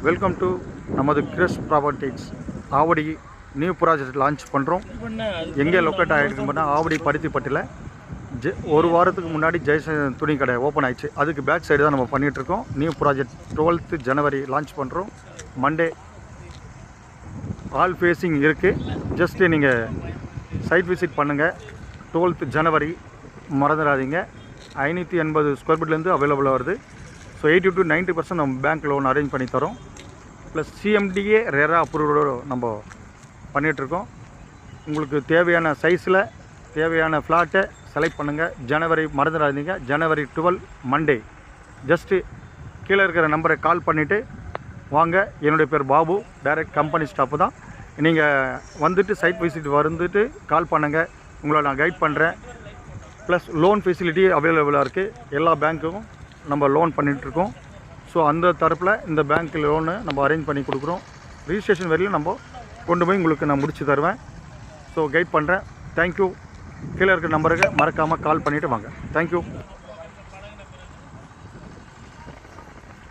Welcome to நமது கிரஸ் properties Avadi new project launch பண்ணுறோம். எங்கே லொக்கேட் ஆகிடுக்குன்னு பார்த்தா ஆவடி பருத்திப்பட்டியில் ஒரு வாரத்துக்கு முன்னாடி ஜெய்சன் துணி கடை ஓப்பன் ஆயிடுச்சு. அதுக்கு பேக் சைடு தான் நம்ம பண்ணிகிட்ருக்கோம். நியூ ப்ராஜெக்ட் 12th ஜனவரி லான்ச் பண்ணுறோம். மண்டே ஆல் ஃபேஸிங் இருக்குது. ஜஸ்ட்டு நீங்கள் சைட் விசிட் பண்ணுங்கள். 12th ஜனவரி மறந்துடாதீங்க. 580 ஸ்கொயர் ஃபீட்லேருந்து அவைலபிளாக வருது. ஸோ 80 to 90% நம்ம பேங்க் லோன் அரேஞ்ச் பண்ணி தரோம். ப்ளஸ் சிஎம்டிஏ ரேரா அப்ரூவோட நம்ம பண்ணிகிட்ருக்கோம். உங்களுக்கு தேவையான சைஸில் தேவையான ஃப்ளாட்டை செலக்ட் பண்ணுங்கள். ஜனவரி மறந்துடாதீங்க. ஜனவரி 12 மண்டே. ஜஸ்ட்டு கீழே இருக்கிற நம்பரை கால் பண்ணிவிட்டு வாங்க. என்னுடைய பேர் பாபு, டைரக்ட் கம்பெனி ஸ்டாஃப் தான். நீங்கள் வந்துட்டு சைட் விசிட் வந்துட்டு கால் பண்ணுங்கள். உங்களை நான் கைட் பண்ணுறேன். ப்ளஸ் லோன் ஃபெசிலிட்டி அவைலபிளாக இருக்குது. எல்லா பேங்க்கும் நம்ம லோன் பண்ணிகிட்ருக்கோம். ஸோ அந்த தரப்பில் இந்த பேங்க் லோனு நம்ம அரேஞ்ச் பண்ணி கொடுக்குறோம். ரிஜிஸ்ட்ரேஷன் வரையிலும் நம்ம கொண்டு போய் உங்களுக்கு நான் முடித்து தருவேன். ஸோ கைட் பண்ணுறேன். தேங்க்யூ. கீழே இருக்கிற நம்பருக்கு மறக்காமல் கால் பண்ணிவிட்டு வாங்க. தேங்க்யூ.